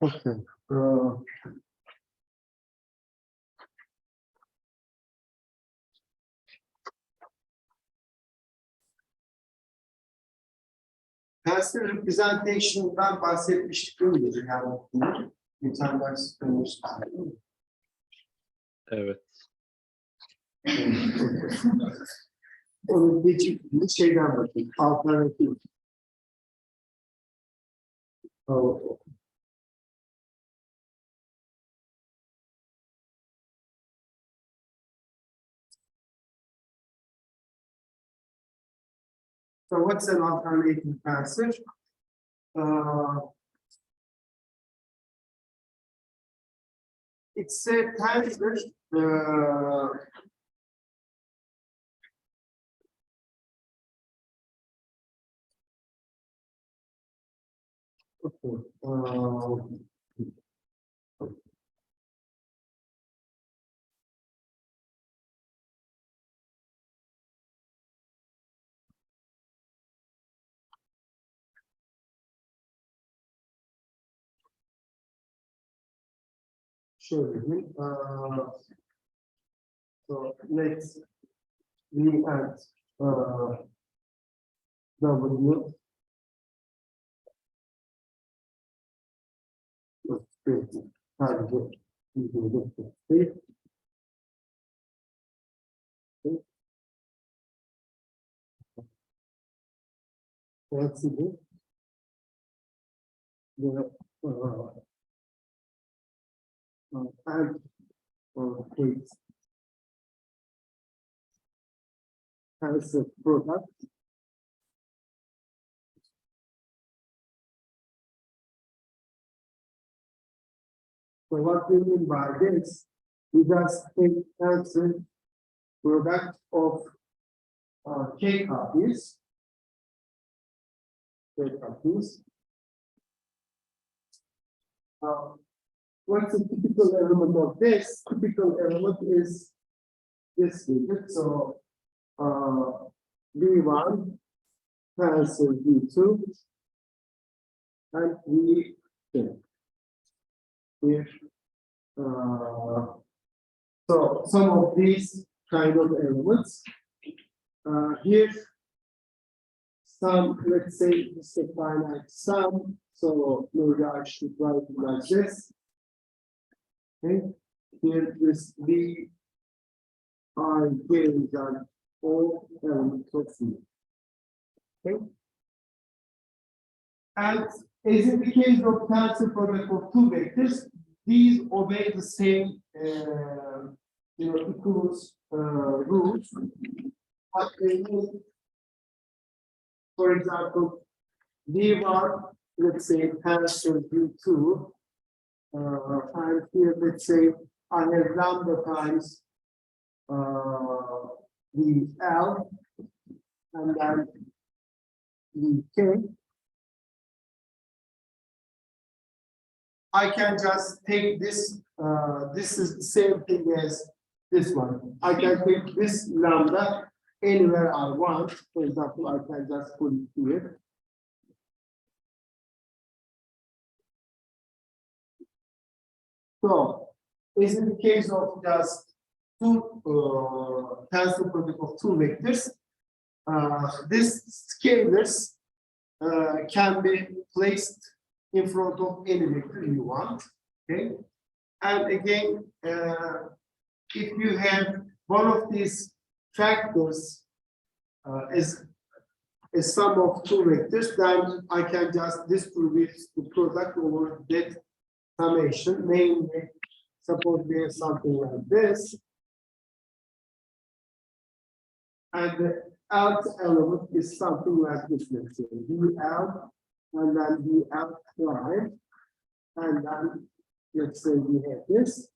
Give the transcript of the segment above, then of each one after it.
Okay. Tensor representation'dan bahsetmiştik değil mi? Yani geçen ders konuştuk. Evet. Onun geçip bir şeyden bakayım. Alternatif. Oh. So what's an alternative tensor? It's a tensor. Şöyle so let's we add W. What's it? The add case as a product. So what we mean by this, we just take as a product of K copies. What's a typical element of this? Typical element is this digit. So V1 has a V2 and V2 here. So some of these kind of elements here. Some, let's say, it's a finite sum. So maybe I should write it like this. Okay, here this V I gives an all elements of C. Okay, and as in the case of tensor product of two vectors, these obey the same, equals rules. But they mean, for example, V1, let's say, tensor V2, and here, let's say, I have lambda times the L, and then the K. I can just take this, this is the same thing as this one. I can take this lambda anywhere I want. For example, I can just put it here. So, as in the case of just two tensor product of two vectors, these scalars can be placed in front of any vector you want. Okay, and again, if you have one of these factors as a sum of two vectors, then I can just distribute the product over that summation. Namely, suppose we have something like this, and the nth element is something like this. Let's say VL, and then VL prime, and then let's say we have this.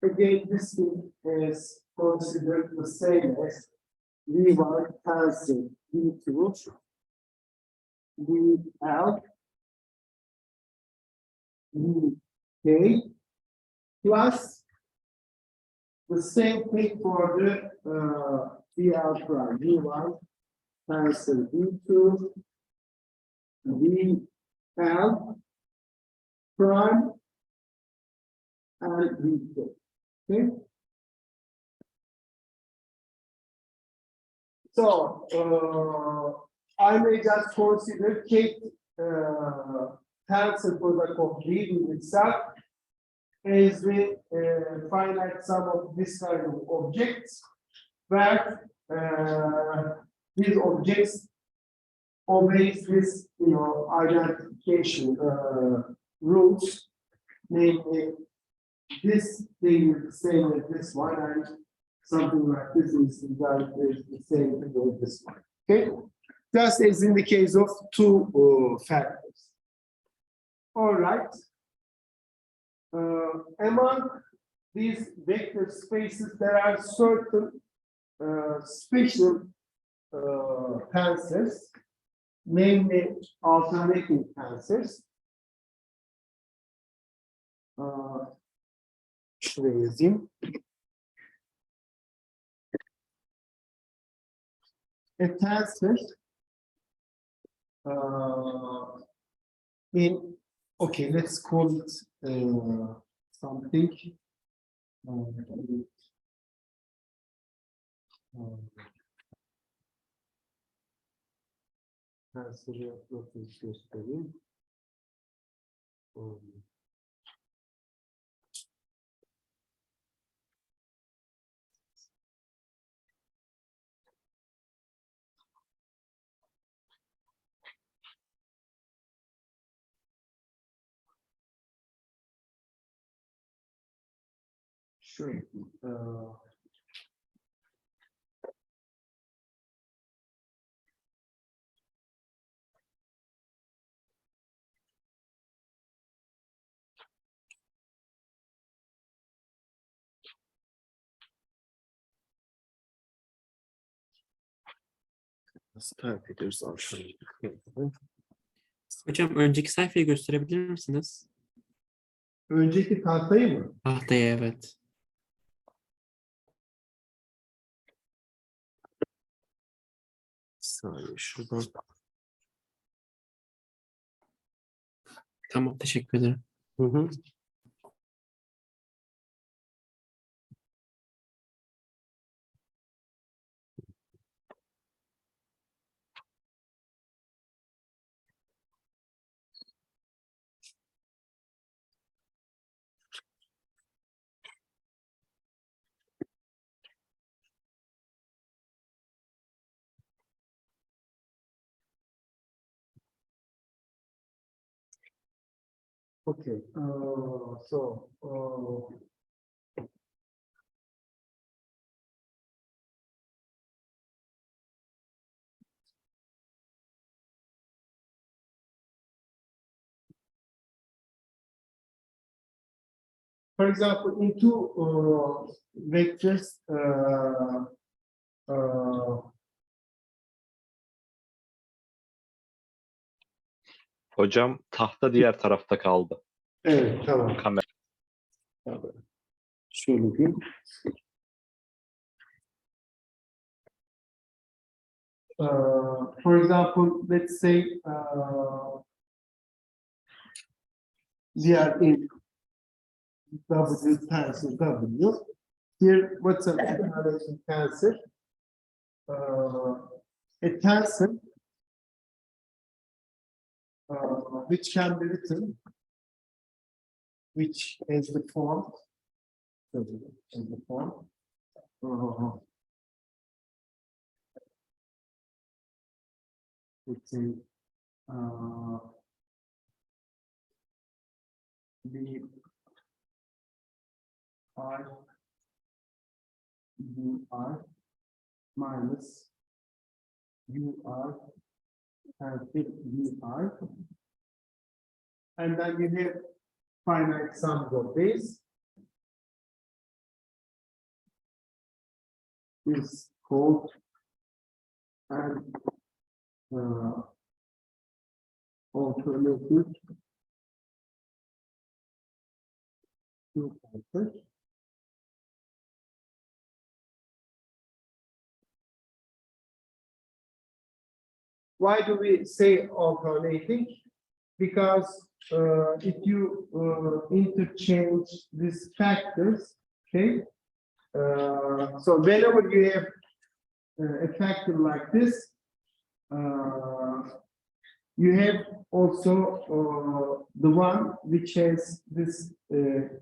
Again, this thing is considered the same as V1 tensor V2, VL, VK, plus the same thing for the VL prime, V1 tensor V2, VL, prime and weak. Okay. So I may just consider K tensor product of leading itself as the finite sum of this kind of objects, where these objects obeys this, identification rules, namely this thing is the same as this one, and something like this is the same thing as this one. Okay, just as in the case of two factors. All right. Among these vector spaces, there are certain special tensors, namely alternating tensors. Şuraya yazayım. A tensor okay, let's call it something. Tensor'ı göstereyim. Şöyle. Nasıl tarif ediyoruz aşağıya? Hocam önceki sayfayı gösterebilir misiniz? Önceki tahtayı mı? Tahtaya evet. Bir saniye şuradan. Tamam, teşekkür ederim. Hı hı. Okay. For example, in two vectors, Hocam tahta diğer tarafta kaldı. evet, tamam. Kamera. Şöyle diyeyim. For example, let's say we are in W tensor W. Here, what's an evaluation tensor? A tensor which can be written, which is the form, let's say B I U R minus U R and U R, and then you have finite sums of these. Is called and alternative to tensor. Why do we say alternating? because if you interchange these factors, okay, so whenever you have a factor like this, you have also the one which has this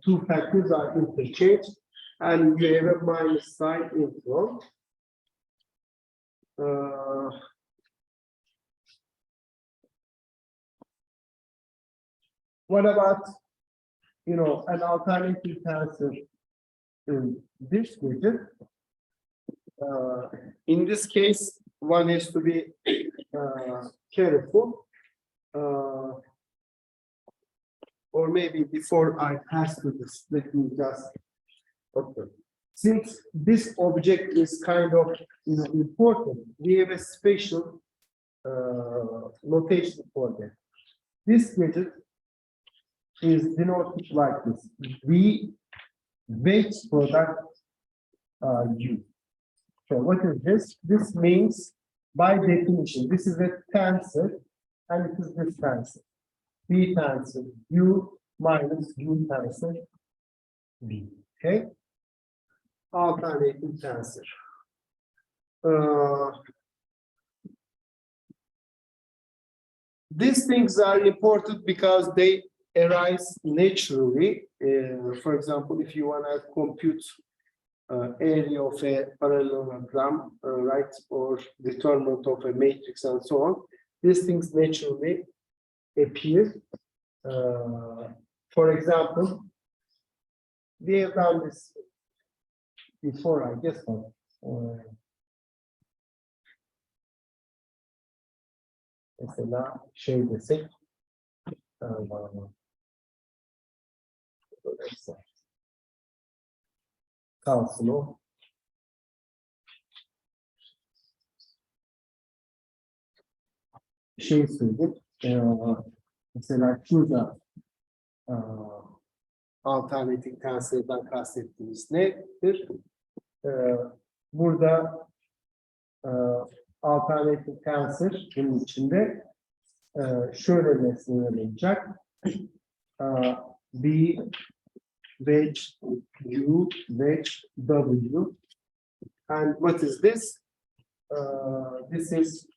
two factors are interchanged, and you have a minus sign in front. What about, you know, an alternative tensor in this digit? In this case, one has to be careful. Or maybe before I pass to this, let me just, okay. Since this object is kind of, you know, important, we have a special notation for that. This digit is denoted like this: V weight product U. So what is this? This means, by definition, this is a tensor, and it is this tensor. V tensor U minus U tensor V. Okay? Alternating tensor. These things are important because they arise naturally. For example, if you want to compute area of a parallelogram, right, or determinant of a matrix and so on, these things naturally appear. For example, we have done this before, I guess. Mesela şey desek, kalsın o. Şey söyledik, mesela şurada alternatif tensörden kastettiğimiz nedir? Burada alternatif tensör bunun içinde şöyle nesnelenecek. B wedge U wedge W, and what is this? This is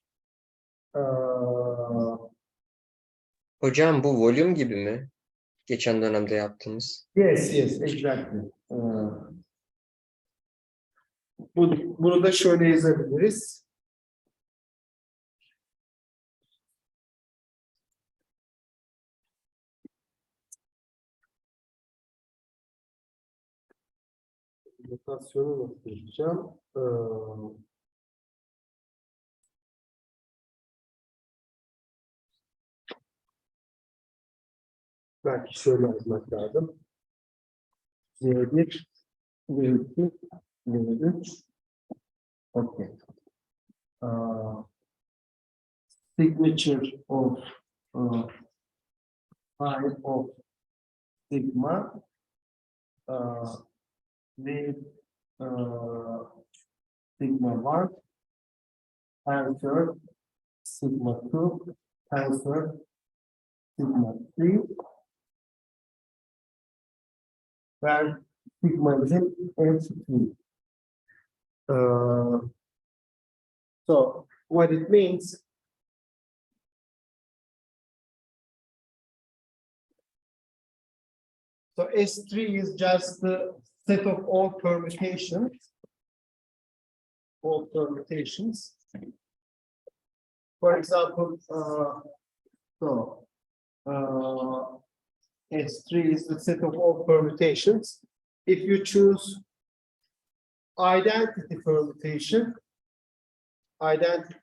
Hocam bu volüm gibi mi? Geçen dönemde yaptığımız. yes, exactly. Bunu da şöyle yazabiliriz. Notasyonu nasıl yapacağım? Belki şöyle yazmak lazım. Z1, Z2, Z3. Okay. Signature of pi of sigma with sigma 1, tensor sigma 2, tensor sigma 3, where sigma is F3. So what it means, so S3 is just the set of all permutations. All permutations. For example, S3 is the set of all permutations. If you choose identity permutation, the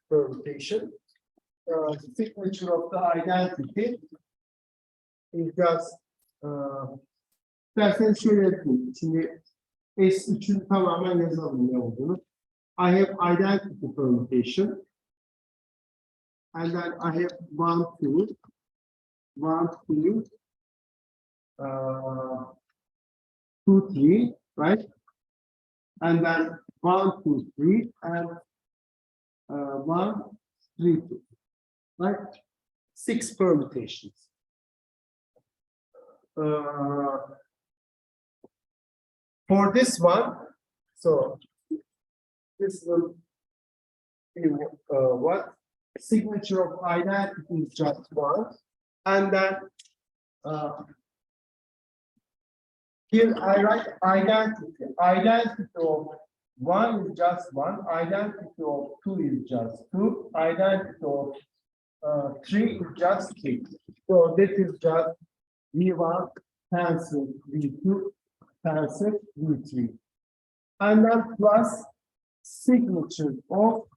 signature of the identity is just isterseniz şöyle yapayım. Şimdi S3'ün tamamen yazalım ne olduğunu. I have identity permutation, and then I have 1, 2, 2, 3, right? And then 1, 2, 3, and 1, 3, 2, right? 6 permutations. For this one, so this will be what? Signature of identity is just 1. And then here I write identity. Identity of 1 is just 1. Identity of 2 is just 2. Identity of 3 is just 3. So this is just V1 cancel V2 cancel V3. And then plus signature of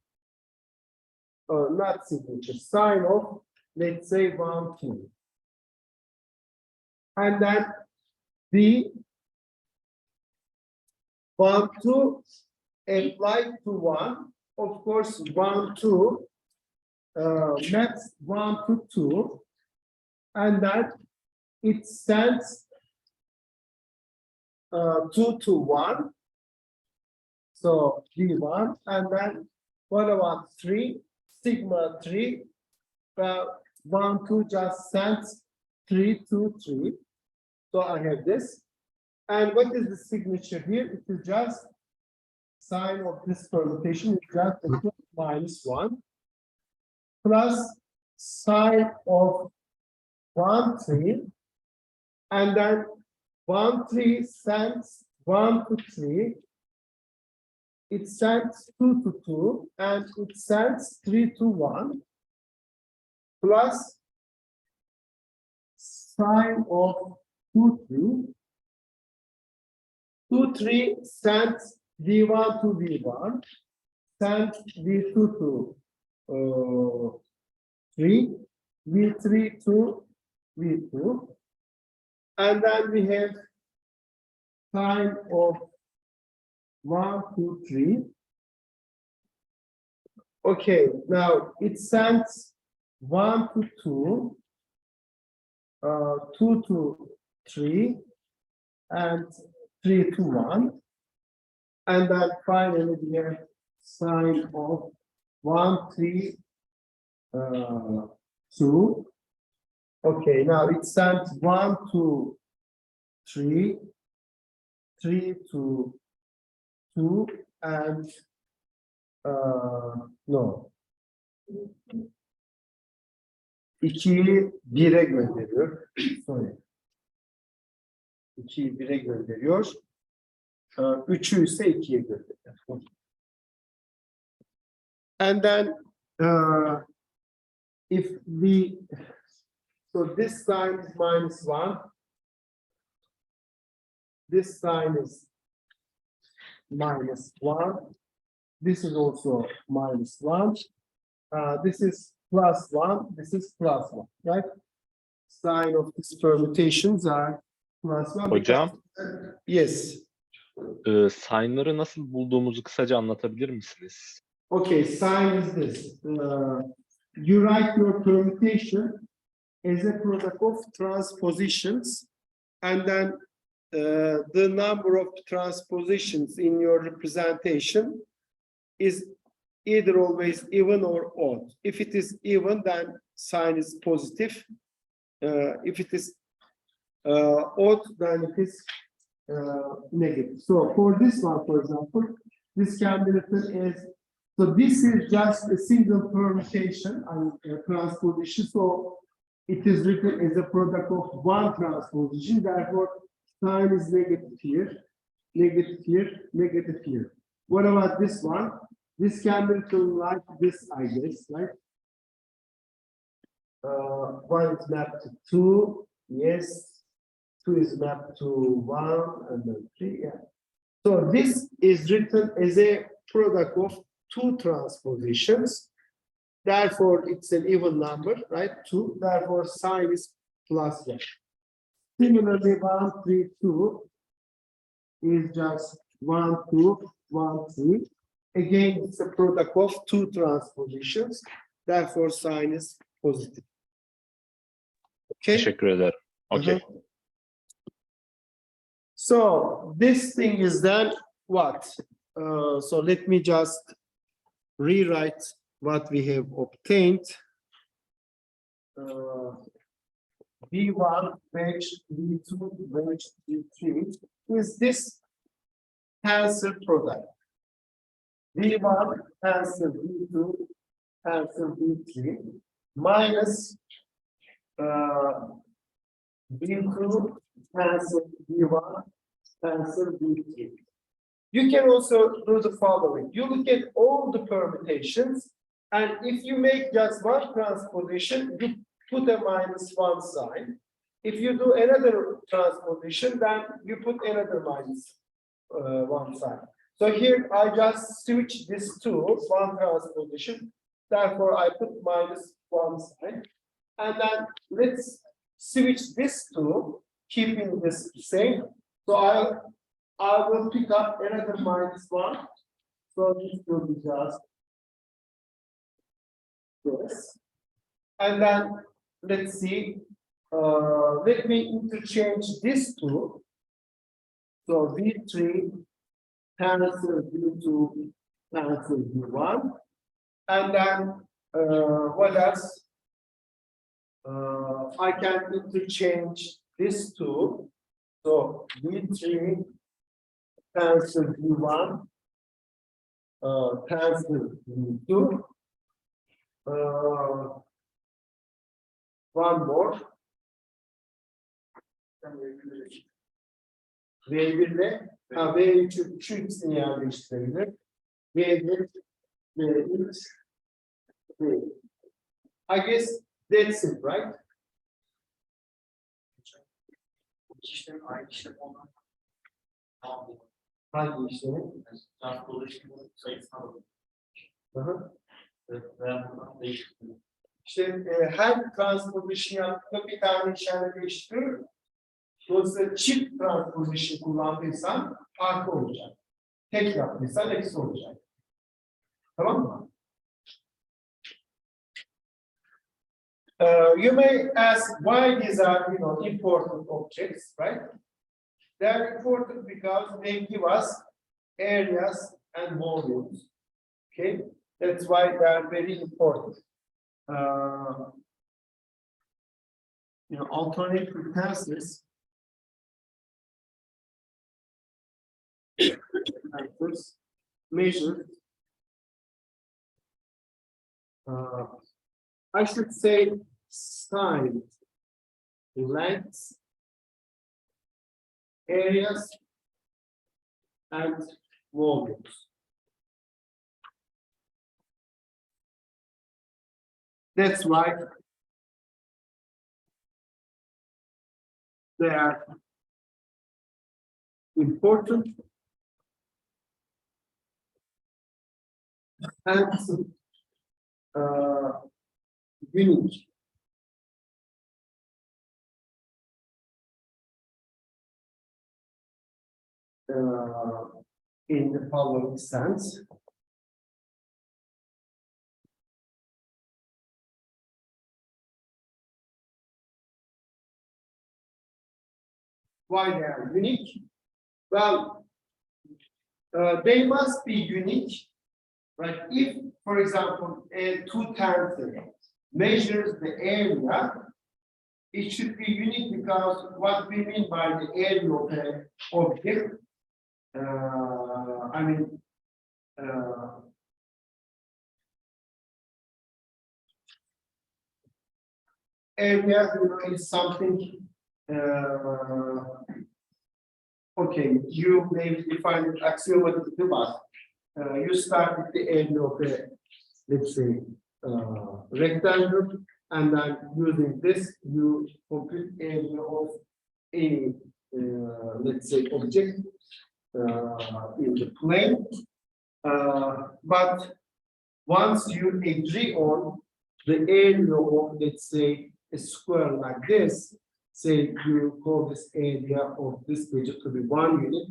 not signature, sign of, let's say 1, 2. And then the 1, 2 applied to 1. Of course, 1, 2 maps 1 to 2. And then it sends 2 to 1. So V1. And then what about 3? Sigma 3. 1, 2 just sends 3 to 3. So I have this. And what is the signature here? It is just sign of this permutation is just minus 1 plus sign of 1, 3. And then 1, 3 sends 1 to 3. It sends 2 to 2, and it sends 3 to 1, plus sign of 2, 3. 2, 3 sends V1 to V1, sends V2 to 3, V3 to V2, and then we have sign of 1, 2, 3. Okay, now it sends 1 to 2, 2 to 3, and 3 to 1. And then finally we have sign of 1, 3, 2. Okay, now it sends 1 to 3, 3 to 2, and no. 2'yi 1'e gönderiyor. Sorry. 2'yi 1'e gönderiyor. 3'ü ise 2'ye gönderiyor. And then if we, so this sign is minus 1. This sign is minus 1. This is also minus 1. This is plus 1. This is plus 1, right? Sign of these permutations are plus 1. Hocam, Yes. sign'ları nasıl bulduğumuzu kısaca anlatabilir misiniz? Okay, sign is this. You write your permutation as a product of transpositions, and then the number of transpositions in your representation is either always even or odd. If it is even, then sign is positive. If it is odd, then it is negative. So for this one, for example, this can be written as, so this is just a single permutation and transposition. So it is written as a product of one transposition. Therefore, sign is negative here, negative here, negative here. What about this one? This can be written like this, I guess, right? 1 is mapped to 2, yes. 2 is mapped to 1, and then 3, yeah. So this is written as a product of 2 transpositions. Therefore, it's an even number, right? 2. Therefore, sign is plus 1. Similarly, 1, 3, 2 is just 1, 2, 1, 3. Again, it's a product of 2 transpositions. Therefore, sign is positive. Okay. Teşekkür ederim. Okay. So this thing is then what? So let me just rewrite what we have obtained. V1, wedge V2, wedge V3 is this tensor product. V1 tensor V2 tensor V3 minus V2 tensor V1 tensor V3. You can also do the following. You look at all the permutations, and if you make just one transposition, you put a -1 sign. If you do another transposition, then you put another -1 sign. So here I just switch this to one transposition. Therefore, I put -1 sign. And then let's switch this to keeping this same. So I will pick up another -1. So this will be just this. And then let's see. Let me interchange this two. So V3 tensor V2 tensor V1. And then what else? I can interchange this two. So V3 tensor V1 tensor V2. One more. V1'le V3 şu ikisini yerleştirebilir. V1 V3 V. I guess that's it, right? İşlem aynı işlem olan Hangi işlemi? transportation sayısına bakın. Hı hı. Veya buradan değiştiriyor. İşte her transposition yaptığında bir tane işaret değiştiriyor. Dolayısıyla çift transposition kullandıysan farklı olacak. Tek yaptıysan eksi olacak. Tamam mı? You may ask why these are, important objects, right? They are important because they give us areas and volumes. Okay, that's why they are very important. Alternative tensors measure. I should say side lengths, areas, and volumes. That's why they are important and unique. In the following sense. Why they are unique? Well, they must be unique, right? If, for example, a two tensor measures the area, it should be unique because what we mean by the area of an object, area is something. Okay, you may define it axiomatically, but you start with the area of a, let's say, rectangle, and then using this, you complete area of any, let's say, object in the plane. But once you agree on the area of, let's say, a square like this, say you call this area of this digit to be 1 unit,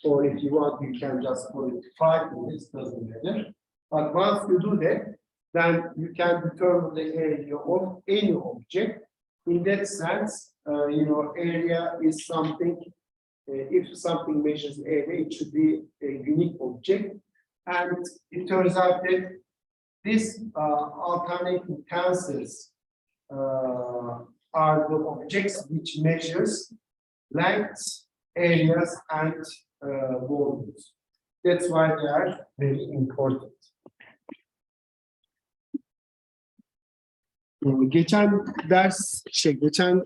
or if you want, you can just call it 5 units, doesn't matter. But once you do that, then you can determine the area of any object. In that sense, area is something, if something measures area, it should be a unique object. And it turns out that this alternating tensors are the objects which measures lengths, areas, and volumes. That's why they are very important. Geçen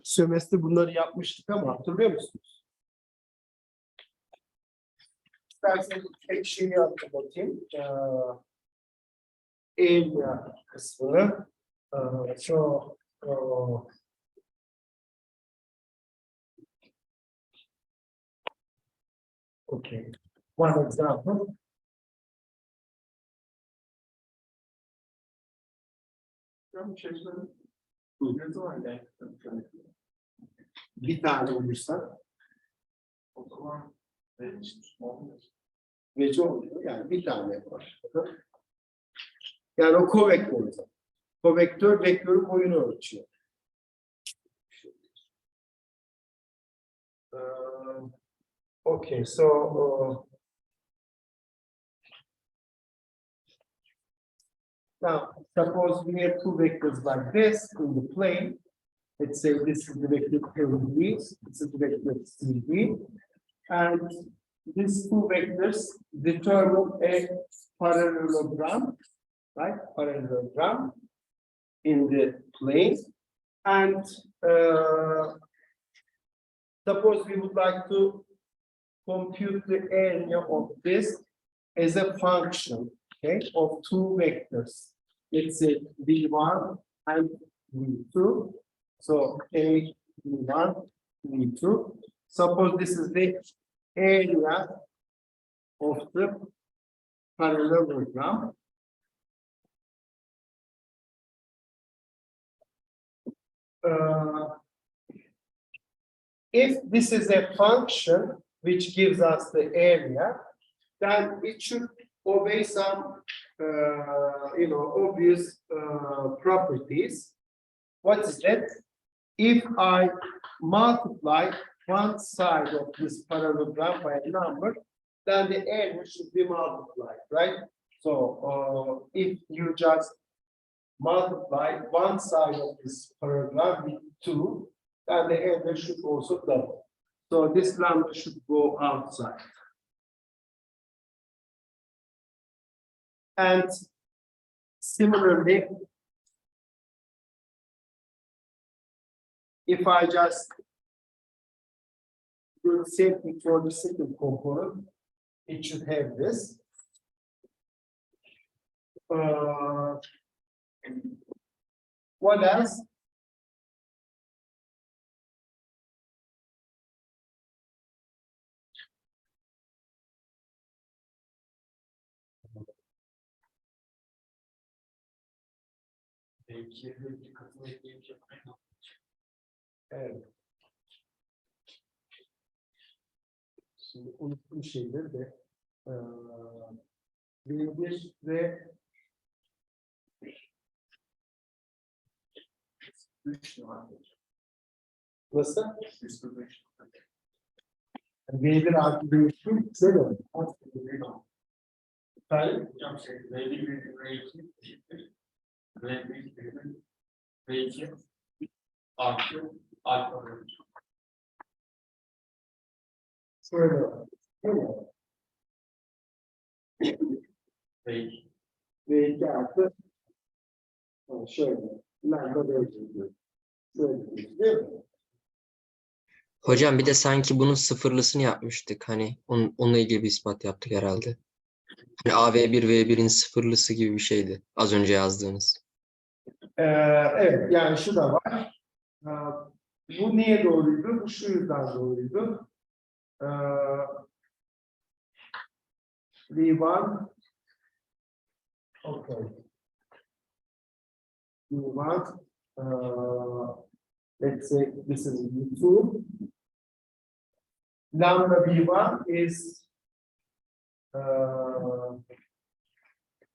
sömestr bunları yapmıştık ama hatırlıyor musunuz? İsterseniz tek şeyi hatırlatayım. Area kısmını. Okay. One example. Bir tane olursa O zaman olmuyor. veci oluyor. Yani bir tane var. Yani o kovektör. Kovektör vektörün boyunu ölçüyor. Okay, so now suppose we have two vectors like this in the plane. Let's say this is the vector AB, this is the vector CB, and these two vectors determine a parallelogram, right? Parallelogram in the plane, and suppose we would like to compute the area of this as a function, okay, of two vectors. Let's say V1 and V2. So A, V1, V2. Suppose this is the area of the parallelogram. If this is a function which gives us the area, then it should obey some, obvious properties. What is that? If I multiply one side of this parallelogram by a number, then the area should be multiplied, right? So if you just multiply one side of this parallelogram with 2, then the area should also double. So this number should go outside. And similarly, if I just do the same thing for the second component, it should have this. What else? Belki bir katını ekleyecek. Evet. Şimdi unuttum şeyleri de. B1 ve 3 vardır. Nasıl? B1 artı B2 şöyle olur. Efendim? Hocam V1 V2 artı alfa. Şöyle var. Değil mi? V2. V2 artı şöyle. Lambda V2 şöyle. Değil mi? Hocam bir de sanki bunun sıfırlısını yapmıştık. Hani onunla ilgili bir ispat yaptık herhalde. Hani AV1 V1'in sıfırlısı gibi bir şeydi. Az önce yazdığınız. Evet, yani şu da var. Bu niye doğruydu? Bu şu yüzden doğruydu. V1 okay. V1 let's say this is V2. Lambda V1 is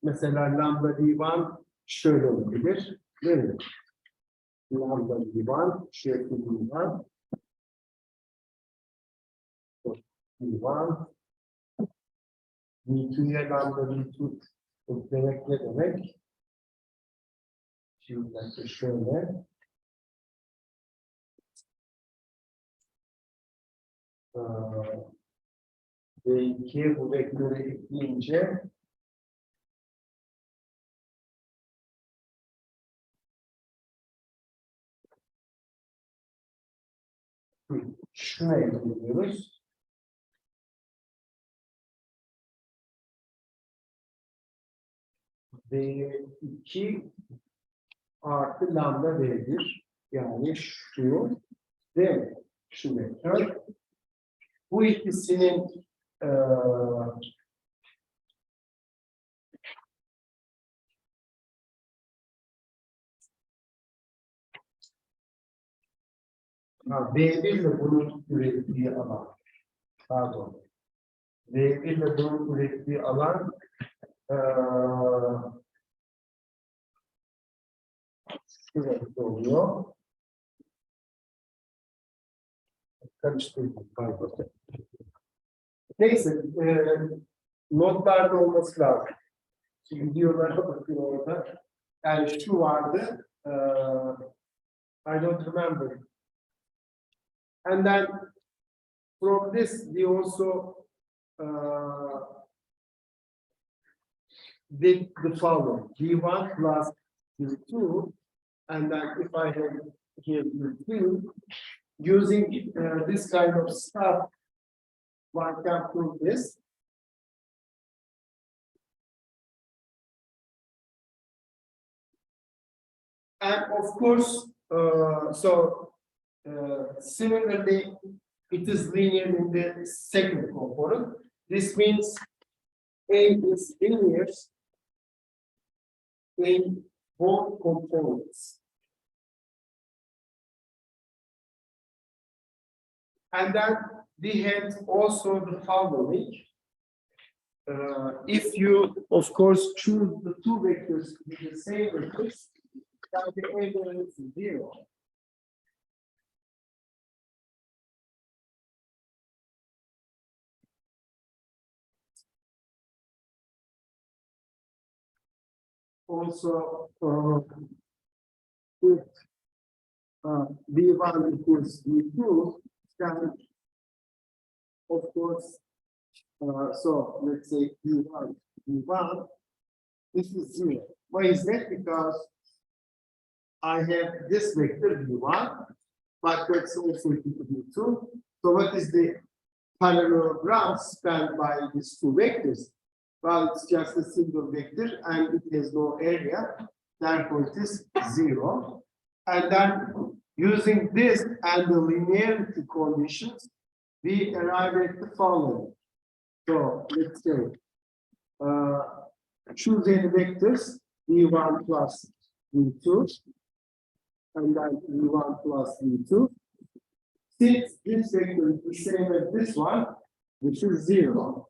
mesela lambda V1 şöyle olabilir. Değil mi? Lambda V1 şöyle V1 V1 V2'ye lambda V2 demek ne demek? Şimdi şöyle V2 bu vektörü ekleyince şunu elde ediyoruz. V2 artı lambda V1 yani şu ve şu vektör. Bu ikisinin V1 ile bunun ürettiği alan, pardon, V1 ile bunun ürettiği alan şurası oluyor. Karıştırdım, pardon. Neyse, notlarda olması lazım. Şimdi videolara bakın orada. Yani şu vardı, I don't remember. And then from this we also did the following: V1 plus V2, and then if I have here V2, using this kind of stuff, one can prove this. And of course, similarly, it is linear in the second component. This means A is linear in both components. And then we had also the following. If you, of course, choose the two vectors with the same vectors, then the area is 0. Also, if V1 equals V2, then of course, so let's say V1, this is 0. Why is that? Because I have this vector V1, but that's also equal to V2. So what is the parallelogram spanned by these two vectors? Well, it's just a single vector and it has no area, therefore it is 0. And then using this and the linearity conditions, we arrive at the following. So let's say, choose any vectors, V1 plus V2, and then V1 plus V2. Since this vector is the same as this one, which is 0.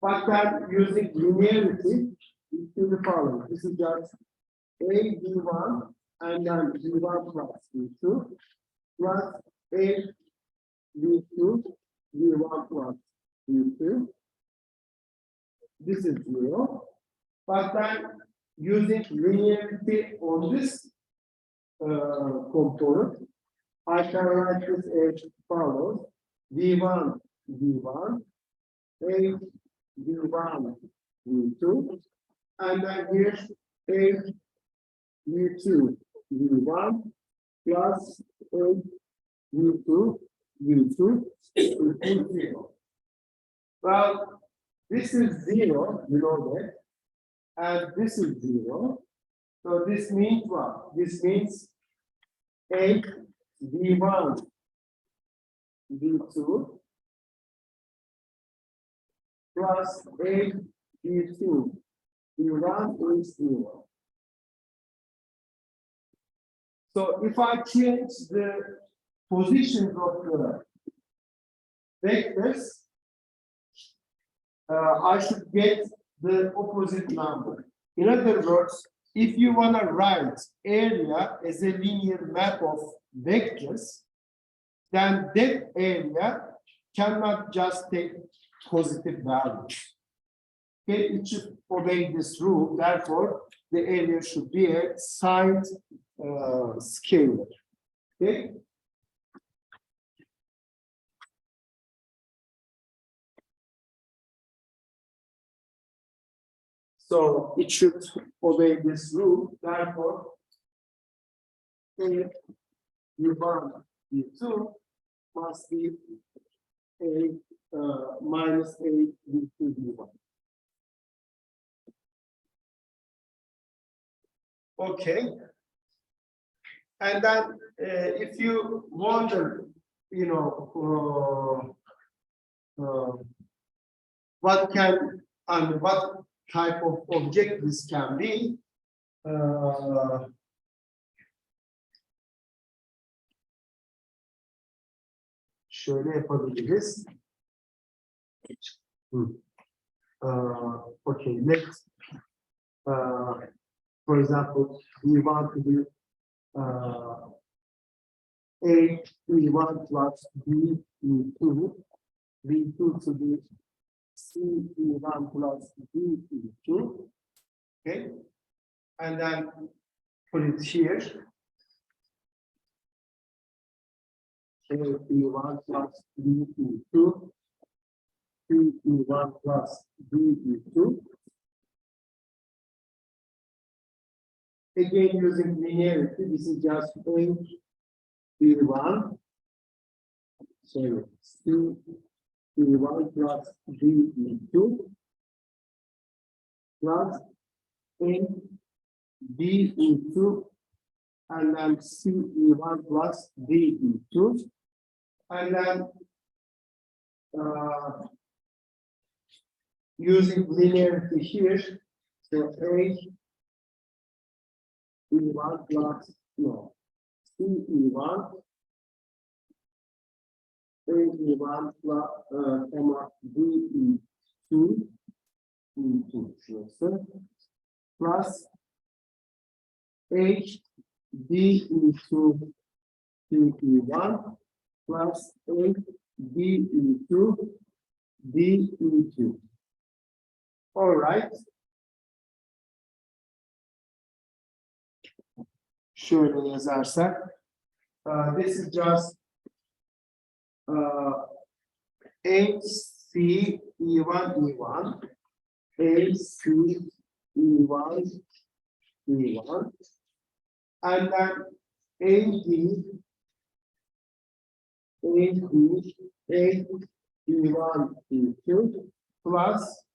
But then using linearity, we do the following. This is just A V1 and then V1 plus V2 plus A V2 V1 plus V2. This is 0. But then using linearity on this component, I can write this as follows: V1 V1 A V1 V2, and then here's A V2 V1 plus A V2 V2 equals 0. Well, this is 0, you know that, and this is 0. So this means what? This means A V1 V2 plus A V2 V1 is 0. So if I change the positions of the vectors, I should get the opposite number. In other words, if you want to write area as a linear map of vectors, then that area cannot just take positive values. Okay, it should obey this rule. Therefore, the area should be a side scalar. Okay. So it should obey this rule. Therefore, A U1 U2 must be A minus A U2 U1. Okay. And then if you wonder, you know, what can and what type of object this can be, şöyle yapabiliriz. Okay, let's, for example, we want to do A E1 plus B E2, B2 to be C E1 plus B E2, okay, and then put it here. A E1 plus B E2, C E1 plus B E2. Again, using linearity, this is just A E1, sorry, C E1 plus B E2 plus A B E2 and then C E1 plus B E2 and then using linearity here, so A E1 plus no C E1 A E1 plus comma B E2 E2 şurası plus H B E2 C E1 plus A B E2 B E2. All right. Şöyle yazarsak, this is just A C E1 E1 A C E1 E1 and then A E1 E2 plus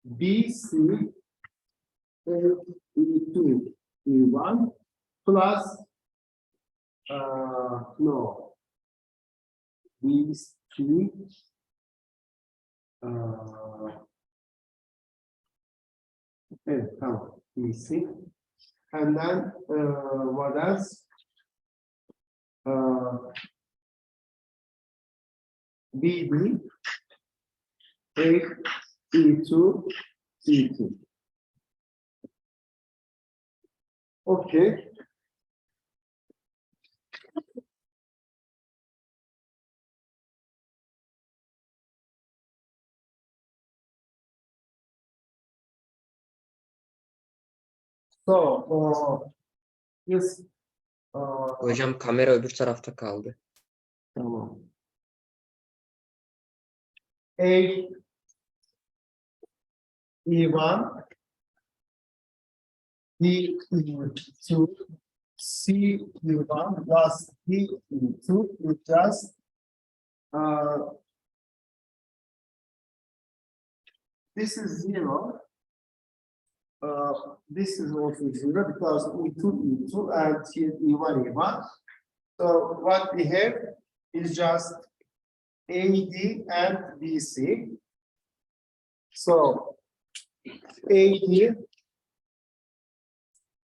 BC E2 E1 plus no these two evet, tamam BC and then what else BD A E2 E2. Okay. So, yes. Hocam kamera öbür tarafta kaldı. Tamam. A E1 B E2 C E1 plus D E2 is just this is 0. This is also 0 because E2 E2 and here E1 E1. So what we have is just AD and BC. So AD,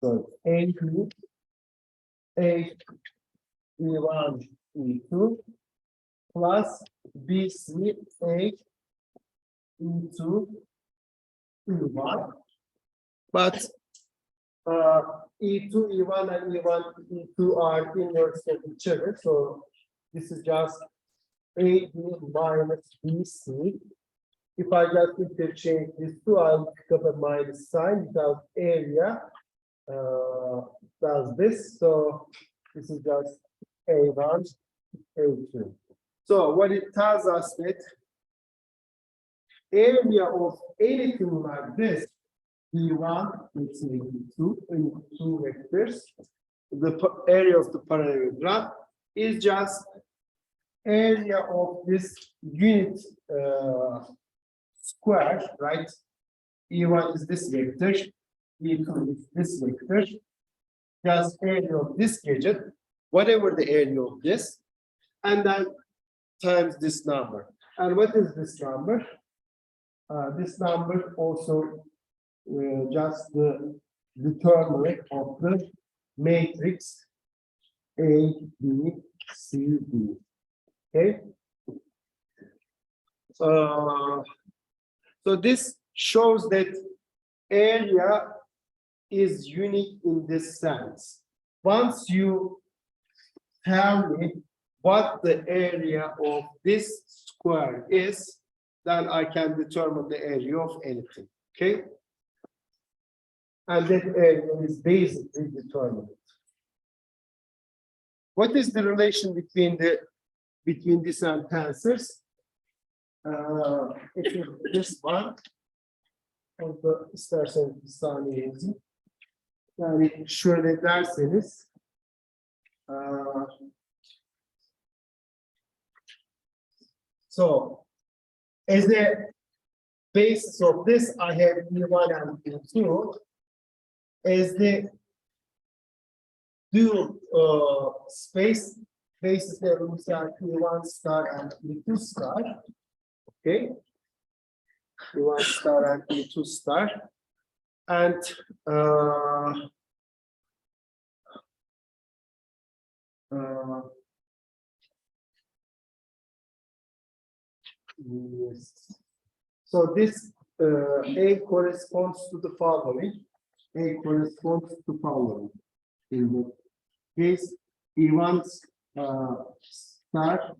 so AD, A E1 E2 plus BC A E2 E1. But E2 E1 and E1 E2 are inverse of each other. So this is just AD minus BC. If I just interchange these two, I'll pick up a minus sign because area does this. So this is just A1, A2. So what it tells us that area of anything like this E1, let's say E2, and two vectors. The area of the parallelogram is just area of this unit square, right? E1 is this vector, E2 is this vector, just area of this gadget, whatever the area of this, and then times this number. And what is this number? This number also just the determinant of the matrix A, B, C, D. Okay. So this shows that area is unique in this sense. Once you tell me what the area of this square is, then I can determine the area of anything. Okay. And that area is basically determined. What is the relation between these and tensors? It is this one. Orada isterseniz bir saniye yazayım. Yani şöyle derseniz so as a basis of this I have E1 and E2 as the dual space basis levels are E1 star and E2 star. Okay. E1 star and E2 star. And yes. So this A corresponds to the following. A corresponds to following. In the case E1 star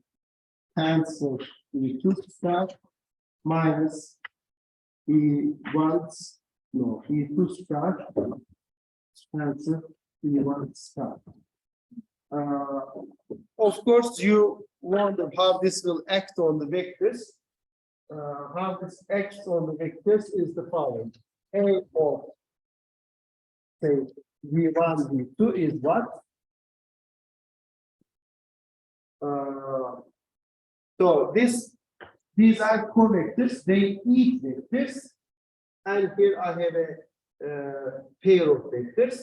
tensor E2 star minus E1 E2 star tensor E1 star. Of course, you wonder how this will act on the vectors. How this acts on the vectors is the following. A of say V1, V2 is what? So these are covectors, they eat vectors, and here I have a pair of vectors.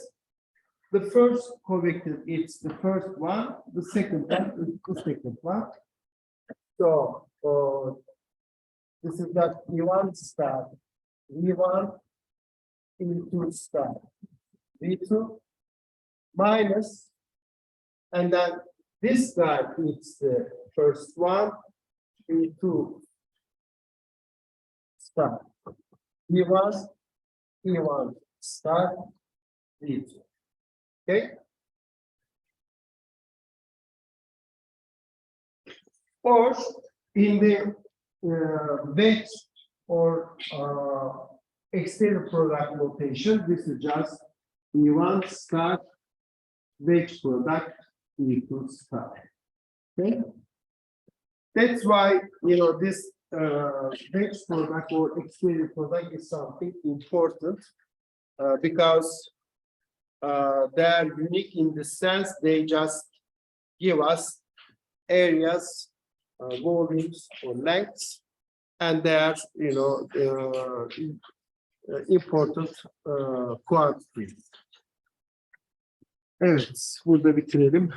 The first covector is the first one, the second one is the second one. So this is that E1 star, V1, E2 star, V2 minus, and then this guy is the first one, E2 star, E1, E1 star, V2. Okay. Or in the wedge or exterior product notation, this is just E1 star wedge product E2 star. Okay. That's why this wedge product or exterior product is something important because they are unique in the sense they just give us areas, volumes or lengths, and they are important quantities. Evet, burada bitirelim.